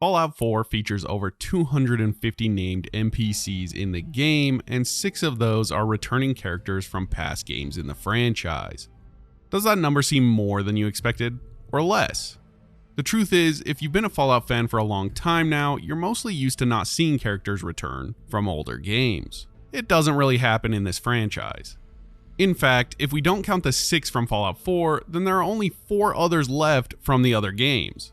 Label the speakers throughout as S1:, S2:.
S1: Fallout 4 features over 250 named NPCs in the game, and 6 of those are returning characters from past games in the franchise. Does that number seem more than you expected, or less? The truth is, if you've been a Fallout fan for a long time now, you're mostly used to not seeing characters return from older games. It doesn't really happen in this franchise. In fact, if we don't count the 6 from Fallout 4, then there are only 4 others left from the other games.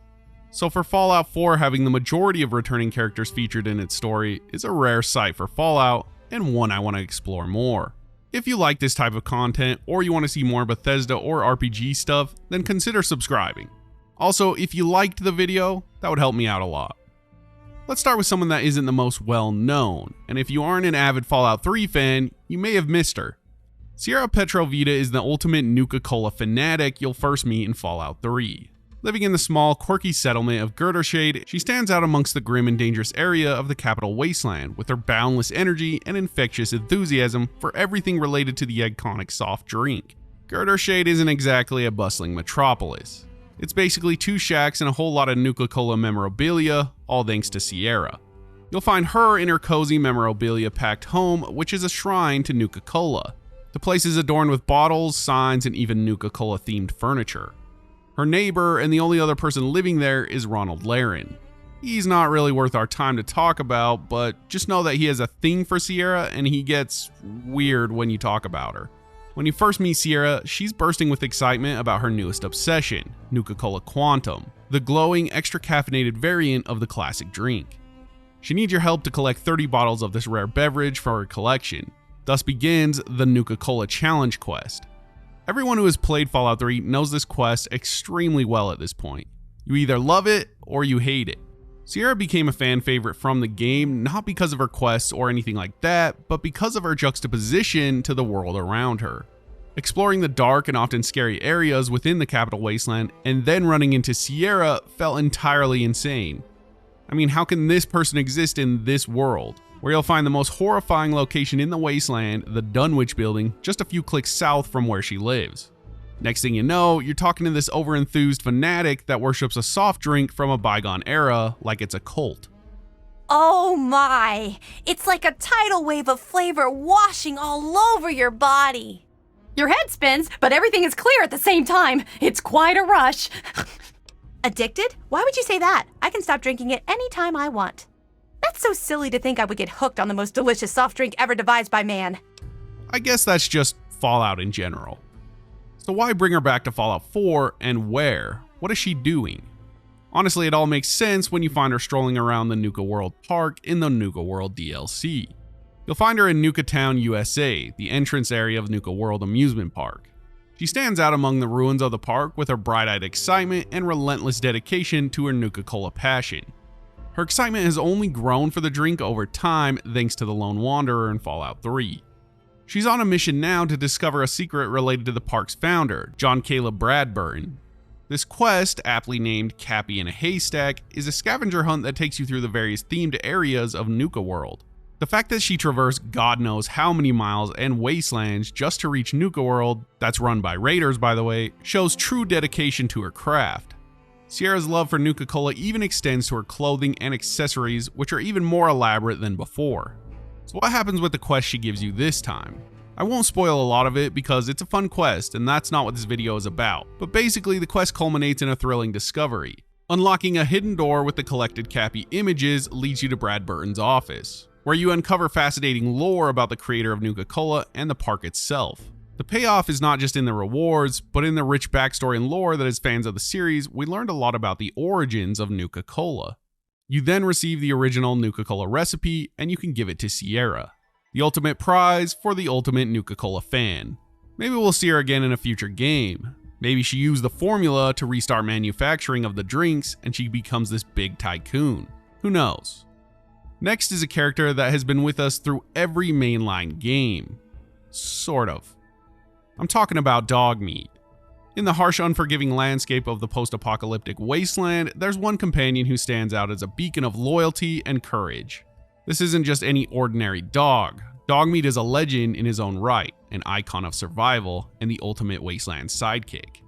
S1: So for Fallout 4 having the majority of returning characters featured in its story is a rare sight for Fallout, and one I want to explore more. If you like this type of content, or you want to see more Bethesda or RPG stuff, then consider subscribing. Also, if you liked the video, that would help me out a lot. Let's start with someone that isn't the most well known, and if you aren't an avid Fallout 3 fan, you may have missed her. Sierra Petrovita is the ultimate Nuka-Cola fanatic you'll first meet in Fallout 3. Living in the small, quirky settlement of Girdershade, she stands out amongst the grim and dangerous area of the capital wasteland with her boundless energy and infectious enthusiasm for everything related to the iconic soft drink. Girdershade isn't exactly a bustling metropolis. It's basically 2 shacks and a whole lot of Nuka-Cola memorabilia, all thanks to Sierra. You'll find her in her cozy memorabilia-packed home, which is a shrine to Nuka-Cola. The place is adorned with bottles, signs, and even Nuka-Cola themed furniture. Her neighbor and the only other person living there is Ronald Laren. He's not really worth our time to talk about, but just know that he has a thing for Sierra and he gets weird when you talk about her. When you first meet Sierra, she's bursting with excitement about her newest obsession, Nuka-Cola Quantum, the glowing, extra caffeinated variant of the classic drink. She needs your help to collect 30 bottles of this rare beverage for her collection. Thus begins the Nuka-Cola Challenge quest. Everyone who has played Fallout 3 knows this quest extremely well at this point. You either love it or you hate it. Sierra became a fan favorite from the game not because of her quests or anything like that, but because of her juxtaposition to the world around her. Exploring the dark and often scary areas within the capital wasteland and then running into Sierra felt entirely insane. I mean, how can this person exist in this world? Where you'll find the most horrifying location in the wasteland, the Dunwich building, just a few clicks south from where she lives. Next thing you know, you're talking to this overenthused fanatic that worships a soft drink from a bygone era like it's a cult.
S2: Oh my! It's like a tidal wave of flavor washing all over your body. Your head spins, but everything is clear at the same time. It's quite a rush. Addicted? Why would you say that? I can stop drinking it anytime I want. That's so silly to think I would get hooked on the most delicious soft drink ever devised by man.
S1: I guess that's just Fallout in general. So why bring her back to Fallout 4 and where? What is she doing? Honestly, it all makes sense when you find her strolling around the Nuka World Park in the Nuka World DLC. You'll find her in Nuka Town, USA, the entrance area of Nuka World Amusement Park. She stands out among the ruins of the park with her bright-eyed excitement and relentless dedication to her Nuka-Cola passion. Her excitement has only grown for the drink over time thanks to the Lone Wanderer in Fallout 3. She's on a mission now to discover a secret related to the park's founder, John Caleb Bradburn. This quest, aptly named Cappy in a Haystack, is a scavenger hunt that takes you through the various themed areas of Nuka World. The fact that she traversed God knows how many miles and wastelands just to reach Nuka World, that's run by raiders by the way, shows true dedication to her craft. Sierra's love for Nuka-Cola even extends to her clothing and accessories, which are even more elaborate than before. So what happens with the quest she gives you this time? I won't spoil a lot of it because it's a fun quest and that's not what this video is about, but basically the quest culminates in a thrilling discovery. Unlocking a hidden door with the collected Cappy images leads you to Bradburton's office, where you uncover fascinating lore about the creator of Nuka-Cola and the park itself. The payoff is not just in the rewards, but in the rich backstory and lore that as fans of the series, we learned a lot about the origins of Nuka-Cola. You then receive the original Nuka-Cola recipe and you can give it to Sierra, the ultimate prize for the ultimate Nuka-Cola fan. Maybe we'll see her again in a future game. Maybe she used the formula to restart manufacturing of the drinks and she becomes this big tycoon. Who knows? Next is a character that has been with us through every mainline game. Sort of. I'm talking about Dogmeat. In the harsh, unforgiving landscape of the post-apocalyptic wasteland, there's one companion who stands out as a beacon of loyalty and courage. This isn't just any ordinary dog. Dogmeat is a legend in his own right, an icon of survival, and the ultimate wasteland sidekick.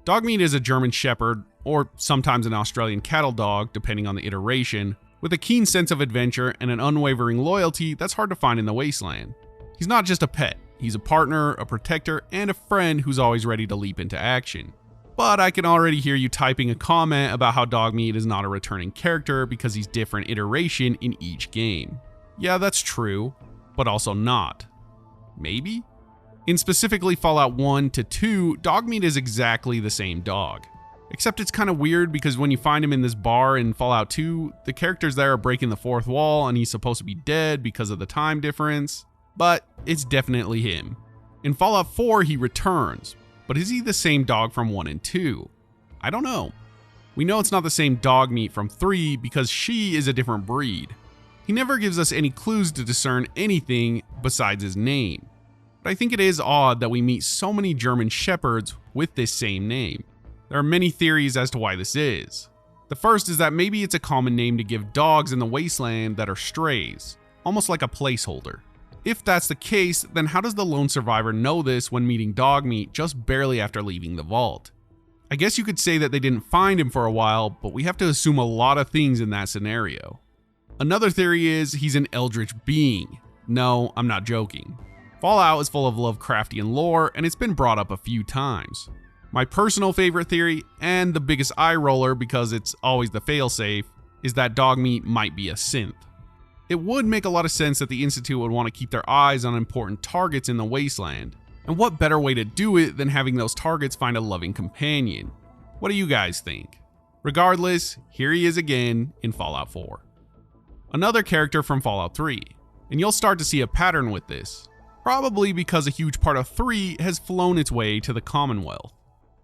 S1: Dogmeat is a German Shepherd, or sometimes an Australian cattle dog depending on the iteration, with a keen sense of adventure and an unwavering loyalty that's hard to find in the wasteland. He's not just a pet, he's a partner, a protector, and a friend who's always ready to leap into action. But I can already hear you typing a comment about how Dogmeat is not a returning character because he's different iteration in each game. Yeah, that's true, but also not. Maybe? In specifically Fallout 1 to 2, Dogmeat is exactly the same dog. Except it's kind of weird because when you find him in this bar in Fallout 2, the characters there are breaking the fourth wall and he's supposed to be dead because of the time difference. But it's definitely him. In Fallout 4, he returns, but is he the same dog from 1 and 2? I don't know. We know it's not the same Dogmeat from 3 because she is a different breed. He never gives us any clues to discern anything besides his name. But I think it is odd that we meet so many German Shepherds with this same name. There are many theories as to why this is. The first is that maybe it's a common name to give dogs in the wasteland that are strays, almost like a placeholder. If that's the case, then how does the lone survivor know this when meeting Dogmeat just barely after leaving the vault? I guess you could say that they didn't find him for a while, but we have to assume a lot of things in that scenario. Another theory is he's an eldritch being. No, I'm not joking. Fallout is full of Lovecraftian lore, and it's been brought up a few times. My personal favorite theory, and the biggest eye roller because it's always the failsafe, is that Dogmeat might be a synth. It would make a lot of sense that the Institute would want to keep their eyes on important targets in the wasteland, and what better way to do it than having those targets find a loving companion? What do you guys think? Regardless, here he is again in Fallout 4. Another character from Fallout 3, and you'll start to see a pattern with this, probably because a huge part of 3 has flown its way to the Commonwealth.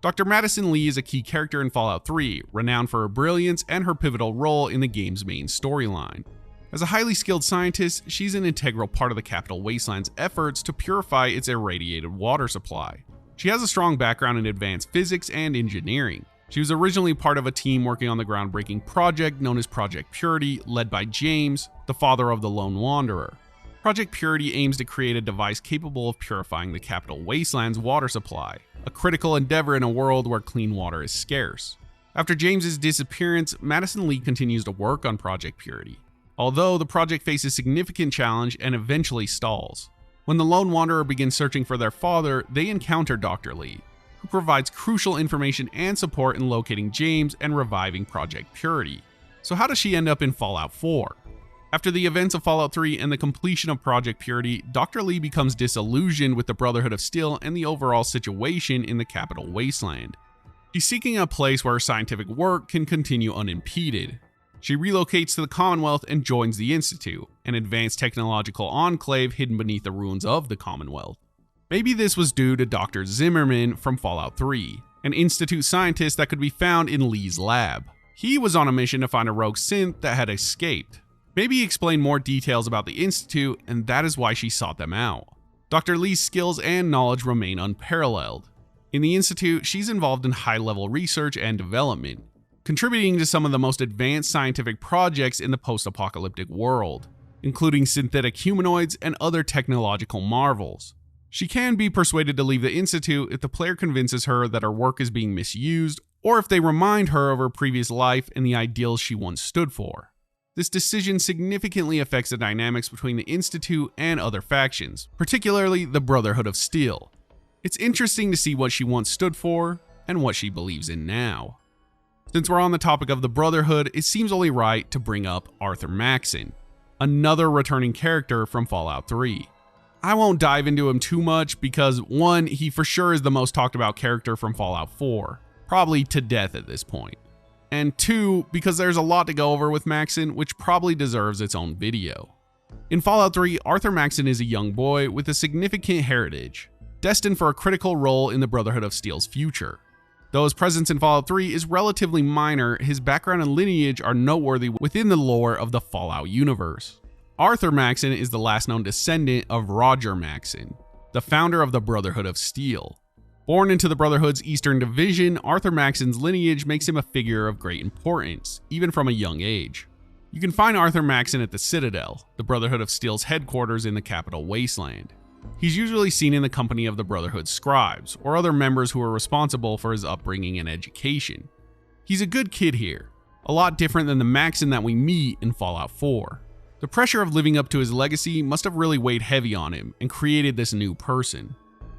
S1: Dr. Madison Lee is a key character in Fallout 3, renowned for her brilliance and her pivotal role in the game's main storyline. As a highly skilled scientist, she's an integral part of the Capital Wasteland's efforts to purify its irradiated water supply. She has a strong background in advanced physics and engineering. She was originally part of a team working on the groundbreaking project known as Project Purity, led by James, the father of the Lone Wanderer. Project Purity aims to create a device capable of purifying the Capital Wasteland's water supply, a critical endeavor in a world where clean water is scarce. After James's disappearance, Madison Lee continues to work on Project Purity, although the project faces significant challenge and eventually stalls. When the Lone Wanderer begins searching for their father, they encounter Dr. Lee, who provides crucial information and support in locating James and reviving Project Purity. So how does she end up in Fallout 4? After the events of Fallout 3 and the completion of Project Purity, Dr. Lee becomes disillusioned with the Brotherhood of Steel and the overall situation in the Capital Wasteland. She's seeking a place where her scientific work can continue unimpeded. She relocates to the Commonwealth and joins the Institute, an advanced technological enclave hidden beneath the ruins of the Commonwealth. Maybe this was due to Dr. Zimmerman from Fallout 3, an Institute scientist that could be found in Lee's lab. He was on a mission to find a rogue synth that had escaped. Maybe he explained more details about the Institute, and that is why she sought them out. Dr. Lee's skills and knowledge remain unparalleled. In the Institute, she's involved in high-level research and development, contributing to some of the most advanced scientific projects in the post-apocalyptic world, including synthetic humanoids and other technological marvels. She can be persuaded to leave the Institute if the player convinces her that her work is being misused, or if they remind her of her previous life and the ideals she once stood for. This decision significantly affects the dynamics between the Institute and other factions, particularly the Brotherhood of Steel. It's interesting to see what she once stood for and what she believes in now. Since we're on the topic of the Brotherhood, it seems only right to bring up Arthur Maxon, another returning character from Fallout 3. I won't dive into him too much because 1, he for sure is the most talked about character from Fallout 4, probably to death at this point. And 2, because there's a lot to go over with Maxon, which probably deserves its own video. In Fallout 3, Arthur Maxon is a young boy with a significant heritage, destined for a critical role in the Brotherhood of Steel's future. Though his presence in Fallout 3 is relatively minor, his background and lineage are noteworthy within the lore of the Fallout universe. Arthur Maxon is the last known descendant of Roger Maxon, the founder of the Brotherhood of Steel. Born into the Brotherhood's Eastern Division, Arthur Maxon's lineage makes him a figure of great importance, even from a young age. You can find Arthur Maxon at the Citadel, the Brotherhood of Steel's headquarters in the Capital Wasteland. He's usually seen in the company of the Brotherhood's scribes, or other members who are responsible for his upbringing and education. He's a good kid here, a lot different than the Maxon that we meet in Fallout 4. The pressure of living up to his legacy must have really weighed heavy on him and created this new person.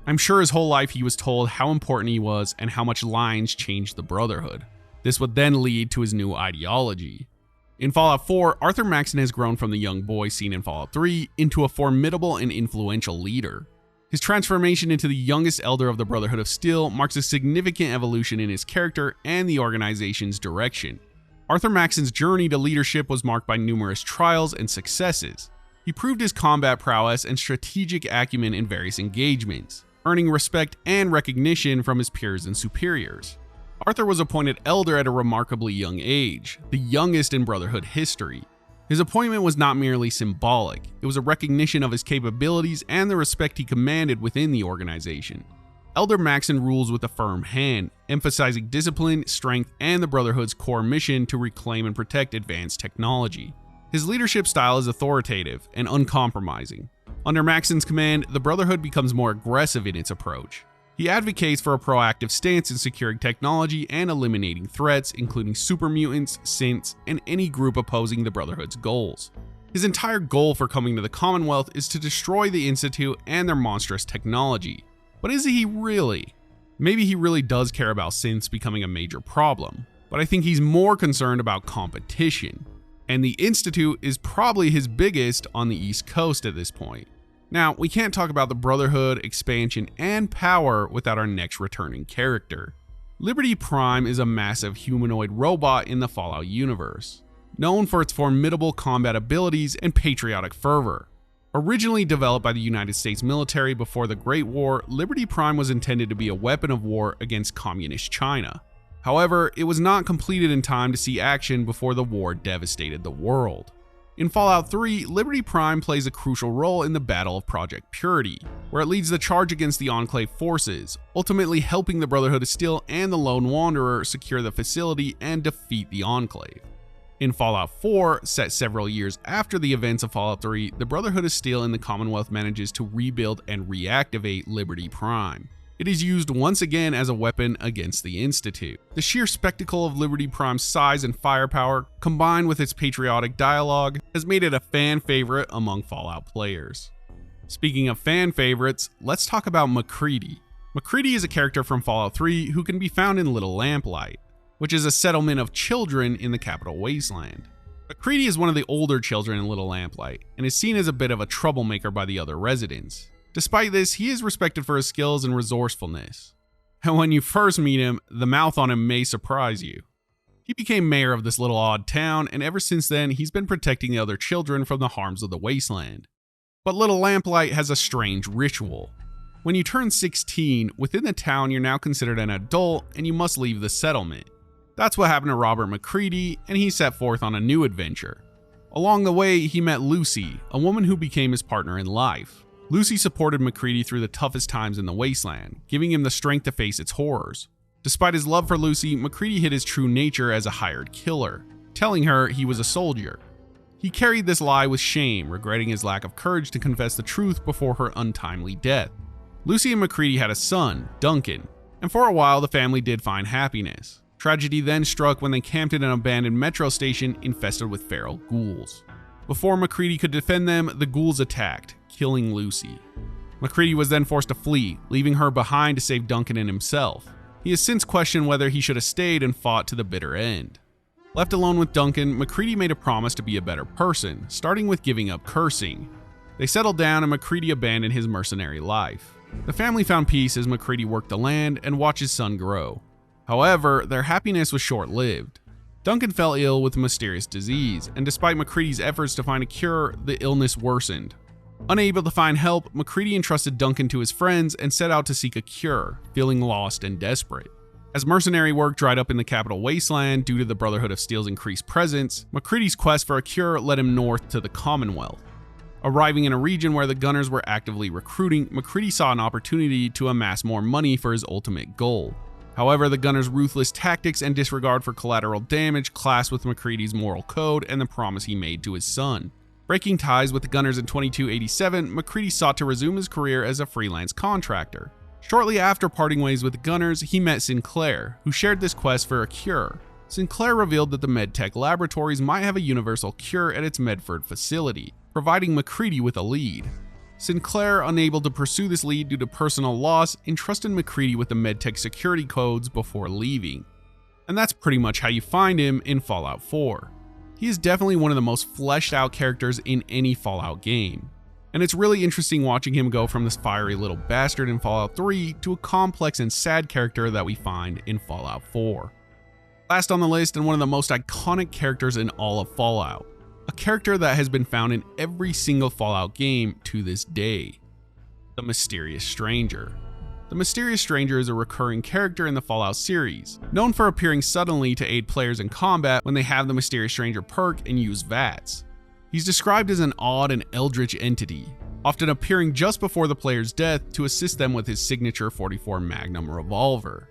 S1: I'm sure his whole life he was told how important he was and how much lines changed the Brotherhood. This would then lead to his new ideology. In Fallout 4, Arthur Maxon has grown from the young boy seen in Fallout 3 into a formidable and influential leader. His transformation into the youngest elder of the Brotherhood of Steel marks a significant evolution in his character and the organization's direction. Arthur Maxon's journey to leadership was marked by numerous trials and successes. He proved his combat prowess and strategic acumen in various engagements, earning respect and recognition from his peers and superiors. Arthur was appointed elder at a remarkably young age, the youngest in Brotherhood history. His appointment was not merely symbolic, it was a recognition of his capabilities and the respect he commanded within the organization. Elder Maxon rules with a firm hand, emphasizing discipline, strength, and the Brotherhood's core mission to reclaim and protect advanced technology. His leadership style is authoritative and uncompromising. Under Maxon's command, the Brotherhood becomes more aggressive in its approach. He advocates for a proactive stance in securing technology and eliminating threats, including super mutants, synths, and any group opposing the Brotherhood's goals. His entire goal for coming to the Commonwealth is to destroy the Institute and their monstrous technology. But is he really? Maybe he really does care about synths becoming a major problem, but I think he's more concerned about competition. And the Institute is probably his biggest on the East Coast at this point. Now, we can't talk about the Brotherhood, expansion, and power without our next returning character. Liberty Prime is a massive humanoid robot in the Fallout universe, known for its formidable combat abilities and patriotic fervor. Originally developed by the United States military before the Great War, Liberty Prime was intended to be a weapon of war against communist China. However, it was not completed in time to see action before the war devastated the world. In Fallout 3, Liberty Prime plays a crucial role in the Battle of Project Purity, where it leads the charge against the Enclave forces, ultimately helping the Brotherhood of Steel and the Lone Wanderer secure the facility and defeat the Enclave. In Fallout 4, set several years after the events of Fallout 3, the Brotherhood of Steel and the Commonwealth manages to rebuild and reactivate Liberty Prime. It is used once again as a weapon against the Institute. The sheer spectacle of Liberty Prime's size and firepower, combined with its patriotic dialogue, has made it a fan favorite among Fallout players. Speaking of fan favorites, let's talk about MacCready. MacCready is a character from Fallout 3 who can be found in Little Lamplight, which is a settlement of children in the Capital Wasteland. MacCready is one of the older children in Little Lamplight, and is seen as a bit of a troublemaker by the other residents. Despite this, he is respected for his skills and resourcefulness. And when you first meet him, the mouth on him may surprise you. He became mayor of this little odd town, and ever since then, he's been protecting the other children from the harms of the wasteland. But Little Lamplight has a strange ritual. When you turn 16, within the town you're now considered an adult, and you must leave the settlement. That's what happened to Robert MacCready, and he set forth on a new adventure. Along the way, he met Lucy, a woman who became his partner in life. Lucy supported MacCready through the toughest times in the wasteland, giving him the strength to face its horrors. Despite his love for Lucy, MacCready hid his true nature as a hired killer, telling her he was a soldier. He carried this lie with shame, regretting his lack of courage to confess the truth before her untimely death. Lucy and MacCready had a son, Duncan, and for a while the family did find happiness. Tragedy then struck when they camped at an abandoned metro station infested with feral ghouls. Before MacCready could defend them, the ghouls attacked, killing Lucy. MacCready was then forced to flee, leaving her behind to save Duncan and himself. He has since questioned whether he should have stayed and fought to the bitter end. Left alone with Duncan, MacCready made a promise to be a better person, starting with giving up cursing. They settled down and MacCready abandoned his mercenary life. The family found peace as MacCready worked the land and watched his son grow. However, their happiness was short-lived. Duncan fell ill with a mysterious disease, and despite MacCready's efforts to find a cure, the illness worsened. Unable to find help, MacCready entrusted Duncan to his friends and set out to seek a cure, feeling lost and desperate. As mercenary work dried up in the Capital Wasteland due to the Brotherhood of Steel's increased presence, MacCready's quest for a cure led him north to the Commonwealth. Arriving in a region where the Gunners were actively recruiting, MacCready saw an opportunity to amass more money for his ultimate goal. However, the Gunners' ruthless tactics and disregard for collateral damage clashed with MacCready's moral code and the promise he made to his son. Breaking ties with the Gunners in 2287, MacCready sought to resume his career as a freelance contractor. Shortly after parting ways with the Gunners, he met Sinclair, who shared this quest for a cure. Sinclair revealed that the MedTech laboratories might have a universal cure at its Medford facility, providing MacCready with a lead. Sinclair, unable to pursue this lead due to personal loss, entrusted MacCready with the MedTech security codes before leaving. And that's pretty much how you find him in Fallout 4. He is definitely one of the most fleshed out characters in any Fallout game. And it's really interesting watching him go from this fiery little bastard in Fallout 3 to a complex and sad character that we find in Fallout 4. Last on the list, and one of the most iconic characters in all of Fallout. A character that has been found in every single Fallout game to this day. The Mysterious Stranger. The Mysterious Stranger is a recurring character in the Fallout series, known for appearing suddenly to aid players in combat when they have the Mysterious Stranger perk and use VATS. He's described as an odd and eldritch entity, often appearing just before the player's death to assist them with his signature .44 Magnum revolver.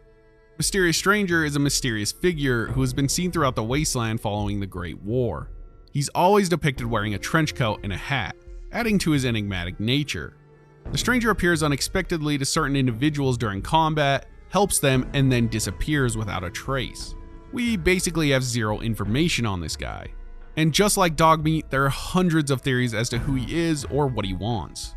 S1: Mysterious Stranger is a mysterious figure who has been seen throughout the wasteland following the Great War. He's always depicted wearing a trench coat and a hat, adding to his enigmatic nature. The Stranger appears unexpectedly to certain individuals during combat, helps them, and then disappears without a trace. We basically have zero information on this guy. And just like Dogmeat, there are hundreds of theories as to who he is or what he wants.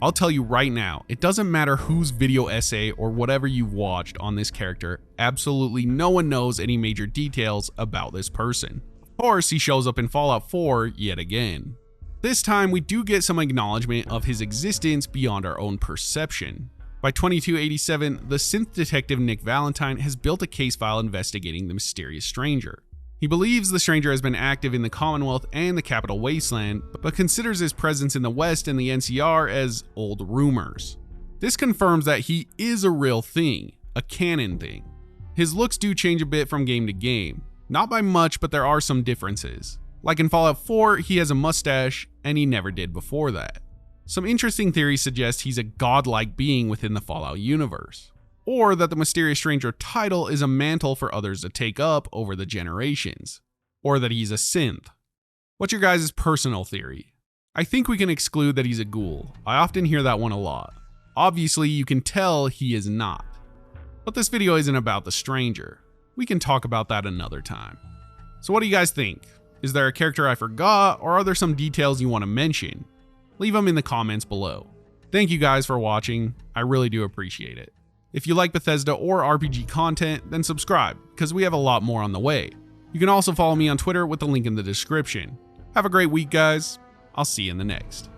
S1: I'll tell you right now, it doesn't matter whose video essay or whatever you've watched on this character, absolutely no one knows any major details about this person. Of course, he shows up in Fallout 4 yet again. This time, we do get some acknowledgement of his existence beyond our own perception. By 2287, the synth detective Nick Valentine has built a case file investigating the Mysterious Stranger. He believes the Stranger has been active in the Commonwealth and the Capital Wasteland, but considers his presence in the West and the NCR as old rumors. This confirms that he is a real thing, a canon thing. His looks do change a bit from game to game. Not by much, but there are some differences. Like in Fallout 4, he has a mustache, and he never did before that. Some interesting theories suggest he's a godlike being within the Fallout universe, or that the Mysterious Stranger title is a mantle for others to take up over the generations, or that he's a synth. What's your guys' personal theory? I think we can exclude that he's a ghoul. I often hear that one a lot. Obviously, you can tell he is not. But this video isn't about the Stranger. We can talk about that another time. So what do you guys think? Is there a character I forgot, or are there some details you want to mention? Leave them in the comments below. Thank you guys for watching. I really do appreciate it. If you like Bethesda or RPG content, then subscribe, because we have a lot more on the way. You can also follow me on Twitter with the link in the description. Have a great week, guys. I'll see you in the next.